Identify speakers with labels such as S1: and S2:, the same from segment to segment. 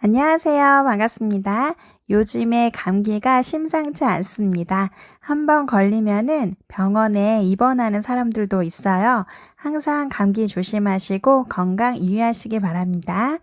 S1: 안녕하세요. 반갑습니다. 요즘에 감기가 심상치 않습니다. 한번 걸리면은 병원에 입원하는 사람들도 있어요. 항상 감기 조심하시고 건강 유의하시기 바랍니다.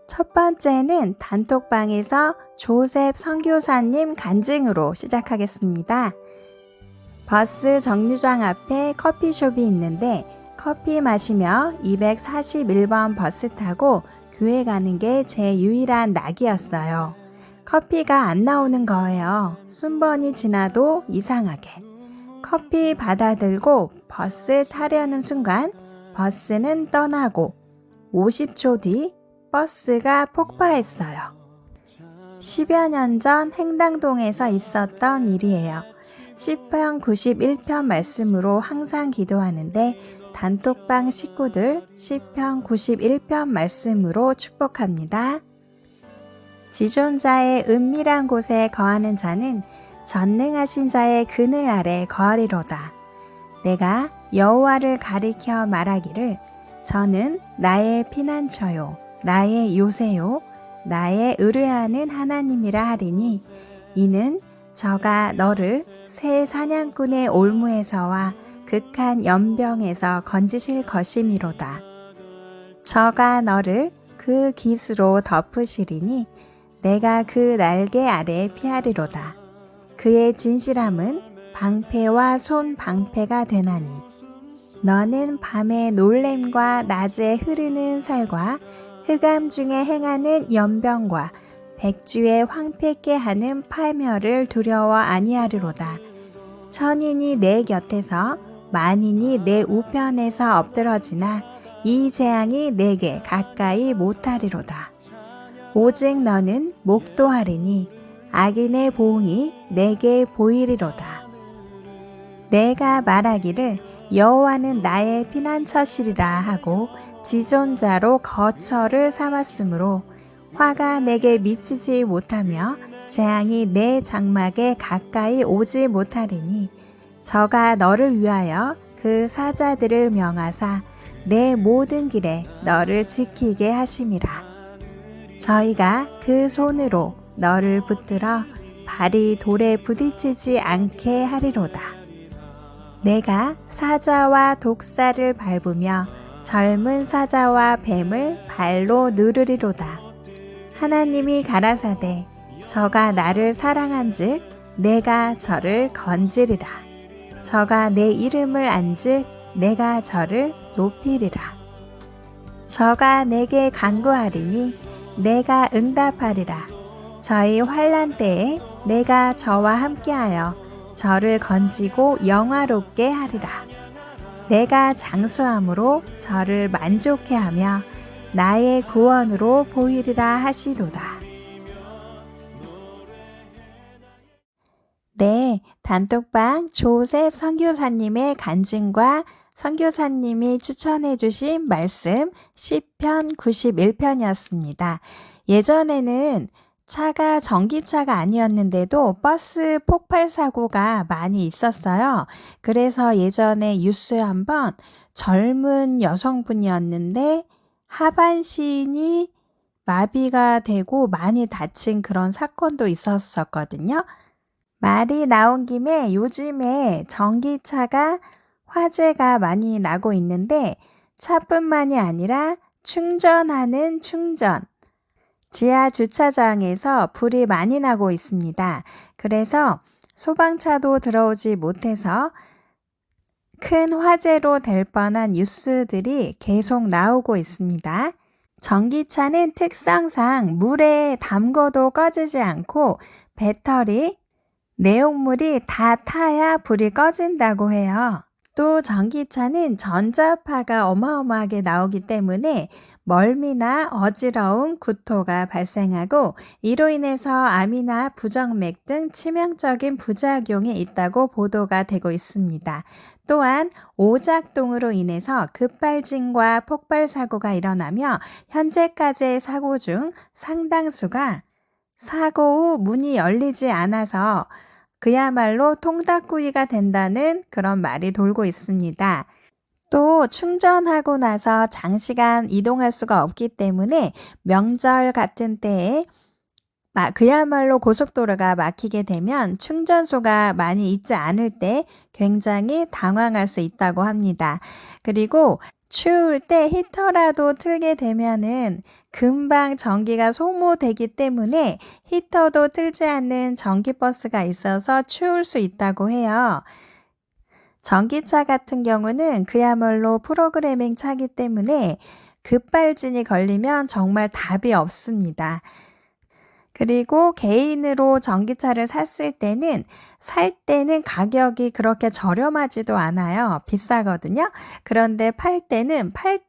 S1: 첫 번째는 단톡방에서 조셉 선교사님 간증으로 시작하겠습니다. 버스 정류장 앞에 커피숍이 있는데 커피 마시며 241번 버스 타고 교회 가는 게 제 유일한 낙이었어요. 커피가 안 나오는 거예요. 순번이 지나도 이상하게. 커피 받아들고 버스 타려는 순간 버스는 떠나고 50초 뒤 버스가 폭파했어요. 10여 년 전 행당동에서 있었던 일이에요. 시편 91편 말씀으로 항상 기도하는데 단톡방 식구들 시편 91편 말씀으로 축복합니다. 지존자의 은밀한 곳에 거하는 자는 전능하신 자의 그늘 아래 거하리로다. 내가 여호와를 가리켜 말하기를 저는 나의 피난처요 나의 요새요 나의 의뢰하는 하나님이라 하리니 이는 저가 너를 새 사냥꾼의 올무에서와 극한 연병에서 건지실 것이미로다. 저가 너를 그 깃으로 덮으시리니 내가 그 날개 아래 피하리로다. 그의 진실함은 방패와 손 방패가 되나니 너는 밤의 놀램과 낮에 흐르는 살과 흑암 중에 행하는 연병과 백주에 황폐케 하는 파멸을 두려워 아니하리로다. 천인이 내 곁에서 만인이 내 우편에서 엎드러지나 이 재앙이 내게 가까이 못하리로다. 오직 너는 목도하리니 악인의 보응이 내게 보이리로다. 내가 말하기를 여호와는 나의 피난처시리라 하고 지존자로 거처를 삼았으므로 화가 내게 미치지 못하며 재앙이 내 장막에 가까이 오지 못하리니 저가 너를 위하여 그 사자들을 명하사 내 모든 길에 너를 지키게 하심이라. 저희가 그 손으로 너를 붙들어 발이 돌에 부딪히지 않게 하리로다. 내가 사자와 독사를 밟으며 젊은 사자와 뱀을 발로 누르리로다. 하나님이 가라사대 저가 나를 사랑한즉 내가 저를 건지리라. 저가 내 이름을 안즉 내가 저를 높이리라. 저가 내게 간구하리니 내가 응답하리라. 저희 환난 때에 내가 저와 함께하여 저를 건지고 영화롭게 하리라. 내가 장수함으로 저를 만족해 하며 나의 구원으로 보이리라 하시도다. 네, 단톡방 조셉 선교사님의 간증과 선교사님이 추천해 주신 말씀 시편 91편이었습니다. 예전에는 차가 전기차가 아니었는데도 버스 폭발 사고가 많이 있었어요. 그래서 예전에 뉴스에 한번 젊은 여성분이었는데 하반신이 마비가 되고 많이 다친 그런 사건도 있었거든요. 말이 나온 김에 요즘에 전기차가 화재가 많이 나고 있는데 차뿐만이 아니라 충전하는 충전, 지하 주차장에서 불이 많이 나고 있습니다. 그래서 소방차도 들어오지 못해서 큰 화재로 될 뻔한 뉴스들이 계속 나오고 있습니다. 전기차는 특성상 물에 담궈도 꺼지지 않고 배터리, 내용물이 다 타야 불이 꺼진다고 해요. 또 전기차는 전자파가 어마어마하게 나오기 때문에 멀미나 어지러움, 구토가 발생하고 이로 인해서 암이나 부정맥 등 치명적인 부작용이 있다고 보도가 되고 있습니다. 또한 오작동으로 인해서 급발진과 폭발 사고가 일어나며 현재까지의 사고 중 상당수가 사고 후 문이 열리지 않아서 그야말로 통닭구이가 된다는 그런 말이 돌고 있습니다. 또 충전하고 나서 장시간 이동할 수가 없기 때문에 명절 같은 때에 그야말로 고속도로가 막히게 되면 충전소가 많이 있지 않을 때 굉장히 당황할 수 있다고 합니다. 그리고 추울 때 히터라도 틀게 되면은 금방 전기가 소모되기 때문에 히터도 틀지 않는 전기버스가 있어서 추울 수 있다고 해요. 전기차 같은 경우는 그야말로 프로그래밍 차기 때문에 급발진이 걸리면 정말 답이 없습니다. 그리고 개인으로 전기차를 살 때는 가격이 그렇게 저렴하지도 않아요. 비싸거든요. 그런데 팔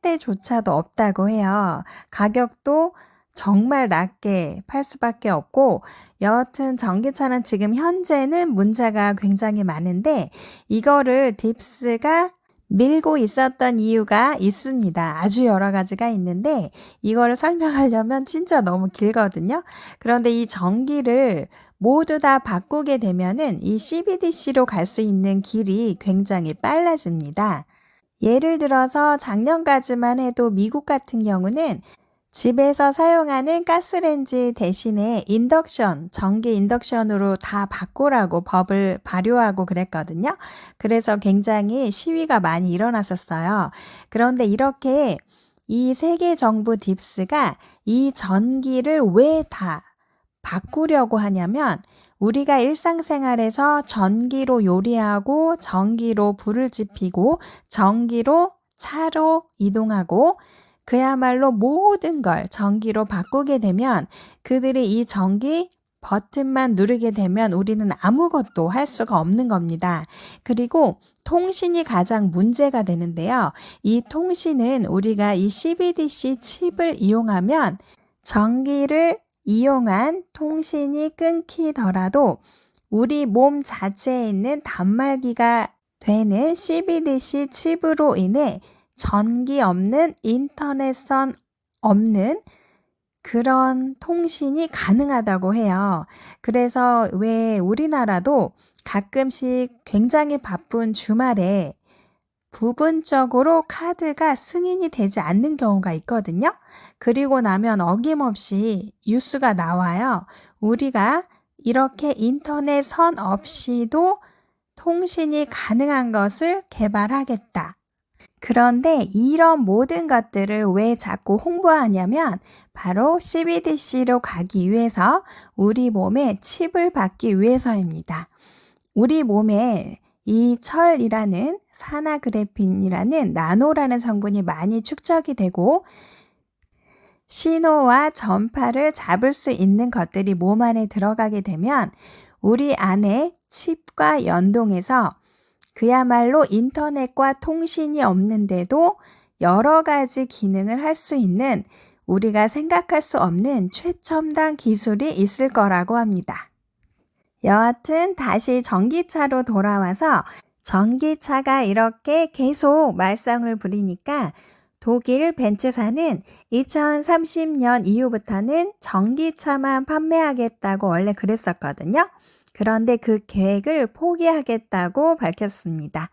S1: 때조차도 없다고 해요. 가격도 정말 낮게 팔 수밖에 없고, 여하튼 전기차는 지금 현재는 문제가 굉장히 많은데 이거를 딥스가 밀고 있었던 이유가 있습니다. 아주 여러 가지가 있는데 이거를 설명하려면 진짜 너무 길거든요. 그런데 이 전기를 모두 다 바꾸게 되면은 이 CBDC로 갈 수 있는 길이 굉장히 빨라집니다. 예를 들어서 작년까지만 해도 미국 같은 경우는 집에서 사용하는 가스레인지 대신에 전기 인덕션으로 다 바꾸라고 법을 발효하고 그랬거든요. 그래서 굉장히 시위가 많이 일어났었어요. 그런데 이렇게 이 세계 정부 딥스가 이 전기를 왜 다 바꾸려고 하냐면 우리가 일상생활에서 전기로 요리하고 전기로 불을 지피고 전기로 차로 이동하고 그야말로 모든 걸 전기로 바꾸게 되면 그들이 이 전기 버튼만 누르게 되면 우리는 아무것도 할 수가 없는 겁니다. 그리고 통신이 가장 문제가 되는데요. 이 통신은 우리가 이 CBDC 칩을 이용하면 전기를 이용한 통신이 끊기더라도 우리 몸 자체에 있는 단말기가 되는 CBDC 칩으로 인해 전기 없는 인터넷선 없는 그런 통신이 가능하다고 해요. 그래서 왜 우리나라도 가끔씩 굉장히 바쁜 주말에 부분적으로 카드가 승인이 되지 않는 경우가 있거든요. 그리고 나면 어김없이 뉴스가 나와요. 우리가 이렇게 인터넷 선 없이도 통신이 가능한 것을 개발하겠다. 그런데 이런 모든 것들을 왜 자꾸 홍보하냐면 바로 CBDC로 가기 위해서 우리 몸에 칩을 받기 위해서입니다. 우리 몸에 이 철이라는 산화그래핀이라는 나노라는 성분이 많이 축적이 되고 신호와 전파를 잡을 수 있는 것들이 몸 안에 들어가게 되면 우리 안에 칩과 연동해서 그야말로 인터넷과 통신이 없는데도 여러 가지 기능을 할 수 있는 우리가 생각할 수 없는 최첨단 기술이 있을 거라고 합니다. 여하튼 다시 전기차로 돌아와서 전기차가 이렇게 계속 말썽을 부리니까 독일 벤츠사는 2030년 이후부터는 전기차만 판매하겠다고 원래 그랬었거든요. 그런데 그 계획을 포기하겠다고 밝혔습니다.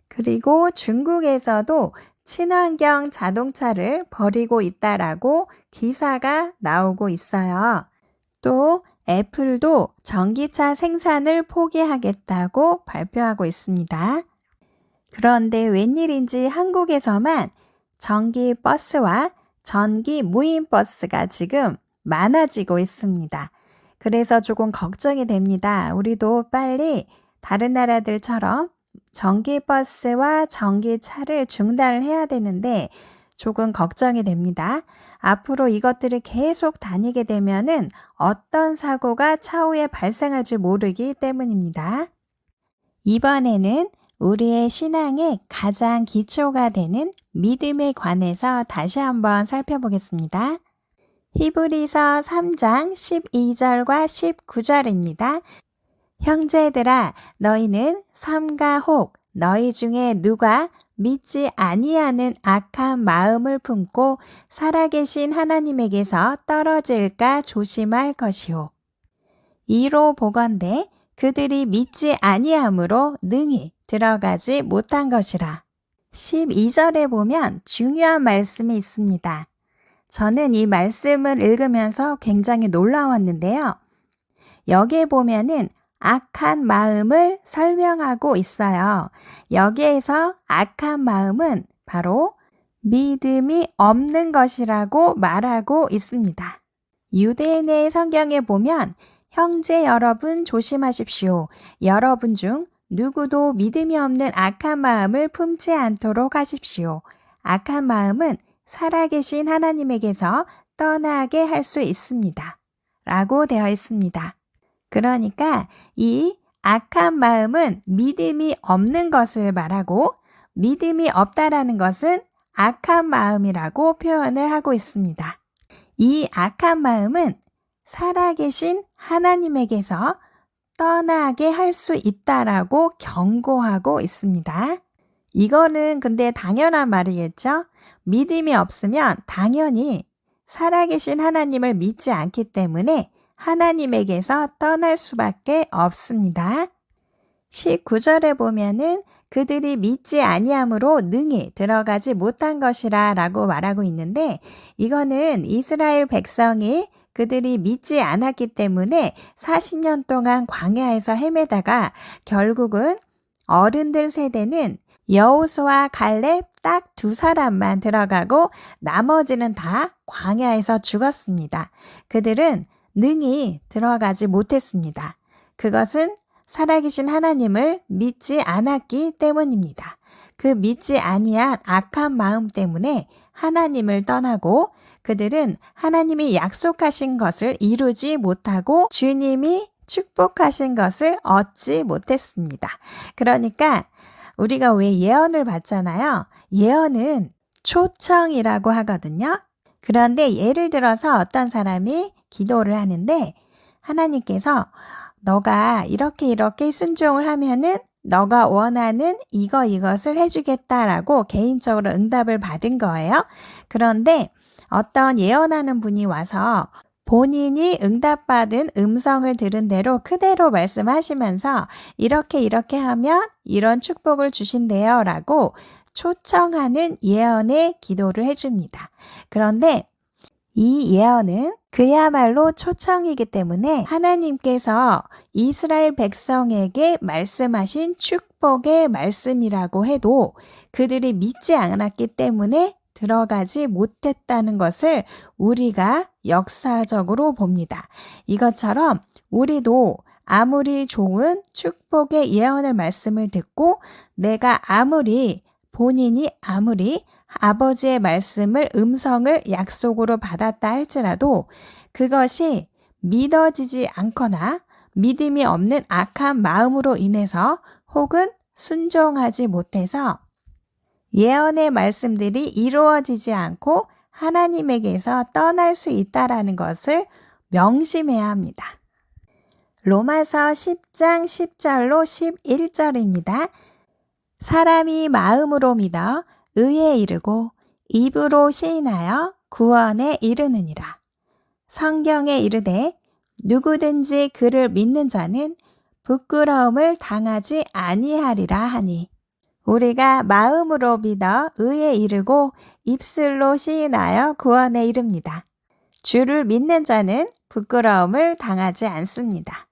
S1: 그리고 중국에서도 친환경 자동차를 버리고 있다라고 기사가 나오고 있어요. 또 애플도 전기차 생산을 포기하겠다고 발표하고 있습니다. 그런데 웬일인지 한국에서만 전기 버스와 전기 무인 버스가 지금 많아지고 있습니다. 그래서 조금 걱정이 됩니다. 우리도 빨리 다른 나라들처럼 전기버스와 전기차를 중단을 해야 되는데 조금 걱정이 됩니다. 앞으로 이것들이 계속 다니게 되면은 어떤 사고가 차후에 발생할지 모르기 때문입니다. 이번에는 우리의 신앙의 가장 기초가 되는 믿음에 관해서 다시 한번 살펴보겠습니다. 히브리서 3장 12절과 19절입니다. 형제들아 너희는 삼가 혹 너희 중에 누가 믿지 아니하는 악한 마음을 품고 살아계신 하나님에게서 떨어질까 조심할 것이오. 이로 보건대 그들이 믿지 아니함으로 능히 들어가지 못한 것이라. 12절에 보면 중요한 말씀이 있습니다. 저는 이 말씀을 읽으면서 굉장히 놀라웠는데요. 여기에 보면은 악한 마음을 설명하고 있어요. 여기에서 악한 마음은 바로 믿음이 없는 것이라고 말하고 있습니다. 유대인의 성경에 보면 형제 여러분 조심하십시오. 여러분 중 누구도 믿음이 없는 악한 마음을 품지 않도록 하십시오. 악한 마음은 살아계신 하나님에게서 떠나게 할 수 있습니다. 라고 되어 있습니다. 그러니까 이 악한 마음은 믿음이 없는 것을 말하고 믿음이 없다라는 것은 악한 마음이라고 표현을 하고 있습니다. 이 악한 마음은 살아계신 하나님에게서 떠나게 할 수 있다라고 경고하고 있습니다. 이거는 근데 당연한 말이겠죠? 믿음이 없으면 당연히 살아계신 하나님을 믿지 않기 때문에 하나님에게서 떠날 수밖에 없습니다. 19절에 보면은 그들이 믿지 아니함으로 능히 들어가지 못한 것이라 라고 말하고 있는데 이거는 이스라엘 백성이 그들이 믿지 않았기 때문에 40년 동안 광야에서 헤매다가 결국은 어른들 세대는 여호수아 갈렙 딱 2사람만 들어가고 나머지는 다 광야에서 죽었습니다. 그들은 능히 들어가지 못했습니다. 그것은 살아계신 하나님을 믿지 않았기 때문입니다. 그 믿지 아니한 악한 마음 때문에 하나님을 떠나고 그들은 하나님이 약속하신 것을 이루지 못하고 주님이 축복하신 것을 얻지 못했습니다. 그러니까 우리가 왜 예언을 받잖아요. 예언은 초청이라고 하거든요. 그런데 예를 들어서 어떤 사람이 기도를 하는데 하나님께서 너가 이렇게 순종을 하면은 너가 원하는 이것을 해주겠다라고 개인적으로 응답을 받은 거예요. 그런데 어떤 예언하는 분이 와서 본인이 응답받은 음성을 들은 대로 그대로 말씀하시면서 이렇게 하면 이런 축복을 주신대요 라고 초청하는 예언의 기도를 해줍니다. 그런데 이 예언은 그야말로 초청이기 때문에 하나님께서 이스라엘 백성에게 말씀하신 축복의 말씀이라고 해도 그들이 믿지 않았기 때문에 들어가지 못했다는 것을 우리가 역사적으로 봅니다. 이것처럼 우리도 아무리 좋은 축복의 예언의 말씀을 듣고 내가 본인이 아무리 아버지의 말씀을 음성을 약속으로 받았다 할지라도 그것이 믿어지지 않거나 믿음이 없는 악한 마음으로 인해서 혹은 순종하지 못해서 예언의 말씀들이 이루어지지 않고 하나님에게서 떠날 수 있다라는 것을 명심해야 합니다. 로마서 10장 10절로 11절입니다. 사람이 마음으로 믿어 의에 이르고 입으로 시인하여 구원에 이르느니라. 성경에 이르되 누구든지 그를 믿는 자는 부끄러움을 당하지 아니하리라 하니 우리가 마음으로 믿어 의에 이르고 입술로 시인하여 구원에 이릅니다. 주를 믿는 자는 부끄러움을 당하지 않습니다.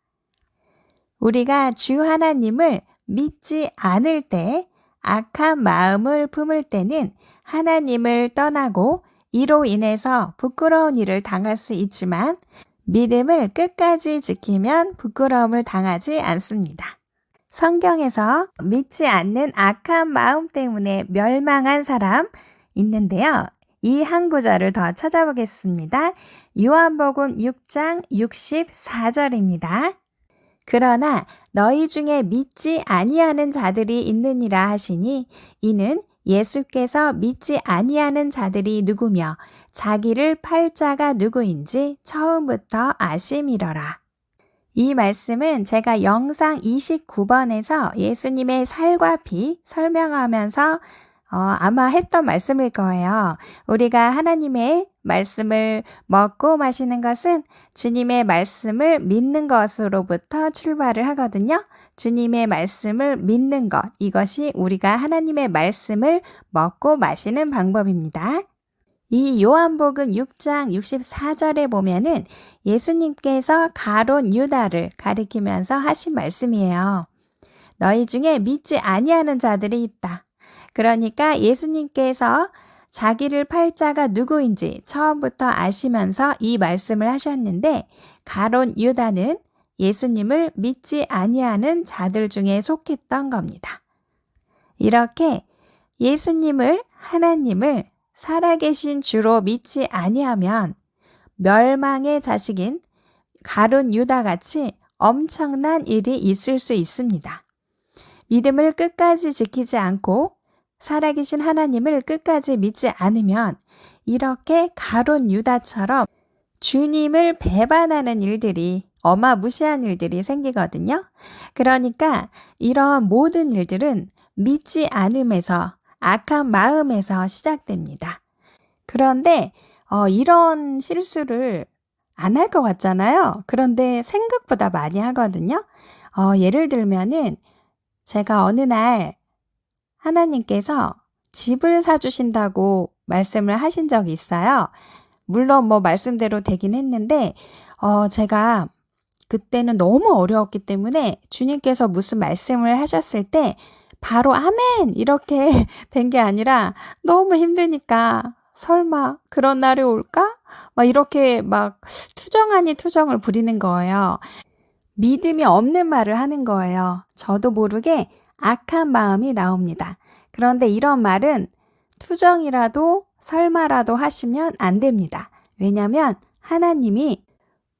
S1: 우리가 주 하나님을 믿지 않을 때 악한 마음을 품을 때는 하나님을 떠나고 이로 인해서 부끄러운 일을 당할 수 있지만 믿음을 끝까지 지키면 부끄러움을 당하지 않습니다. 성경에서 믿지 않는 악한 마음 때문에 멸망한 사람 있는데요. 이 한 구절을 더 찾아보겠습니다. 요한복음 6장 64절입니다. 그러나 너희 중에 믿지 아니하는 자들이 있느니라 하시니 이는 예수께서 믿지 아니하는 자들이 누구며 자기를 팔 자가 누구인지 처음부터 아심이러라. 이 말씀은 제가 영상 29번에서 예수님의 살과 피 설명하면서 아마 했던 말씀일 거예요. 우리가 하나님의 말씀을 먹고 마시는 것은 주님의 말씀을 믿는 것으로부터 출발을 하거든요. 주님의 말씀을 믿는 것, 이것이 우리가 하나님의 말씀을 먹고 마시는 방법입니다. 이 요한복음 6장 64절에 보면은 예수님께서 가룟 유다를 가리키면서 하신 말씀이에요. 너희 중에 믿지 아니하는 자들이 있다. 그러니까 예수님께서 자기를 팔 자가 누구인지 처음부터 아시면서 이 말씀을 하셨는데 가룟 유다는 예수님을 믿지 아니하는 자들 중에 속했던 겁니다. 이렇게 예수님을, 하나님을 살아계신 주로 믿지 아니하면 멸망의 자식인 가룟 유다같이 엄청난 일이 있을 수 있습니다. 믿음을 끝까지 지키지 않고 살아계신 하나님을 끝까지 믿지 않으면 이렇게 가룟 유다처럼 주님을 배반하는 일들이, 어마무시한 일들이 생기거든요. 그러니까 이런 모든 일들은 믿지 않음에서, 악한 마음에서 시작됩니다. 그런데 이런 실수를 안 할 것 같잖아요. 그런데 생각보다 많이 하거든요. 예를 들면은 제가 어느 날 하나님께서 집을 사주신다고 말씀을 하신 적이 있어요. 물론 말씀대로 되긴 했는데 제가 그때는 너무 어려웠기 때문에 주님께서 무슨 말씀을 하셨을 때 바로 아멘 이렇게 된 게 아니라 너무 힘드니까 설마 그런 날이 올까? 이렇게 투정 아닌 투정을 부리는 거예요. 믿음이 없는 말을 하는 거예요. 저도 모르게 악한 마음이 나옵니다. 그런데 이런 말은 투정이라도 설마라도 하시면 안 됩니다. 왜냐하면 하나님이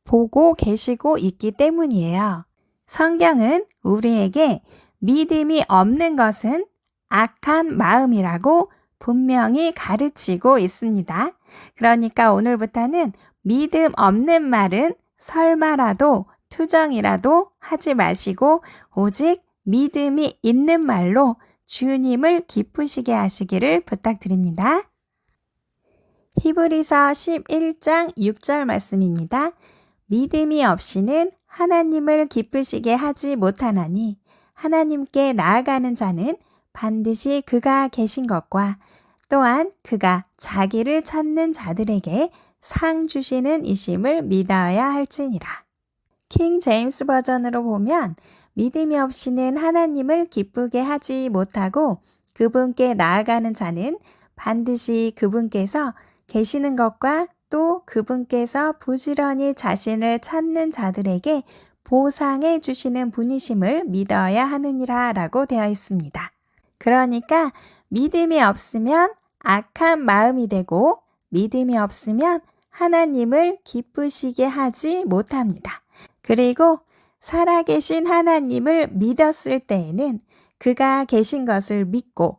S1: 보고 계시고 있기 때문이에요. 성경은 우리에게 믿음이 없는 것은 악한 마음이라고 분명히 가르치고 있습니다. 그러니까 오늘부터는 믿음 없는 말은 설마라도 투정이라도 하지 마시고 오직 믿음이 있는 말로 주님을 기쁘시게 하시기를 부탁드립니다. 히브리서 11장 6절 말씀입니다. 믿음이 없이는 하나님을 기쁘시게 하지 못하나니 하나님께 나아가는 자는 반드시 그가 계신 것과 또한 그가 자기를 찾는 자들에게 상 주시는 이심을 믿어야 할지니라. 킹 제임스 버전으로 보면 믿음이 없이는 하나님을 기쁘게 하지 못하고 그분께 나아가는 자는 반드시 그분께서 계시는 것과 또 그분께서 부지런히 자신을 찾는 자들에게 보상해 주시는 분이심을 믿어야 하느니라 라고 되어 있습니다. 그러니까 믿음이 없으면 악한 마음이 되고 믿음이 없으면 하나님을 기쁘시게 하지 못합니다. 그리고 살아계신 하나님을 믿었을 때에는 그가 계신 것을 믿고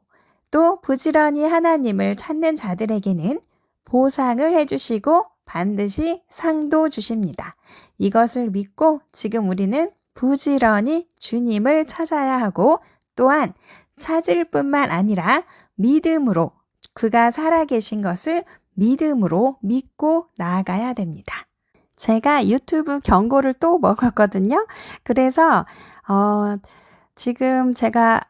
S1: 또 부지런히 하나님을 찾는 자들에게는 보상을 해주시고 반드시 상도 주십니다. 이것을 믿고 지금 우리는 부지런히 주님을 찾아야 하고 또한 찾을 뿐만 아니라 믿음으로 그가 살아계신 것을 믿음으로 믿고 나아가야 됩니다. 제가 유튜브 경고를 또 먹었거든요. 그래서 지금 제가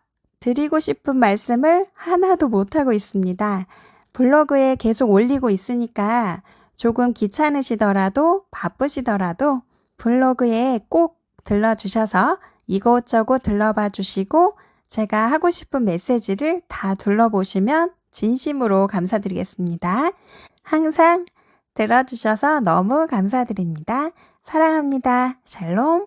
S1: 드리고 싶은 말씀을 하나도 못하고 있습니다. 블로그에 계속 올리고 있으니까 조금 귀찮으시더라도 바쁘시더라도 블로그에 꼭 들러주셔서 이곳저곳 들러봐 주시고 제가 하고 싶은 메시지를 다 둘러보시면 진심으로 감사드리겠습니다. 항상 들어주셔서 너무 감사드립니다. 사랑합니다. 샬롬.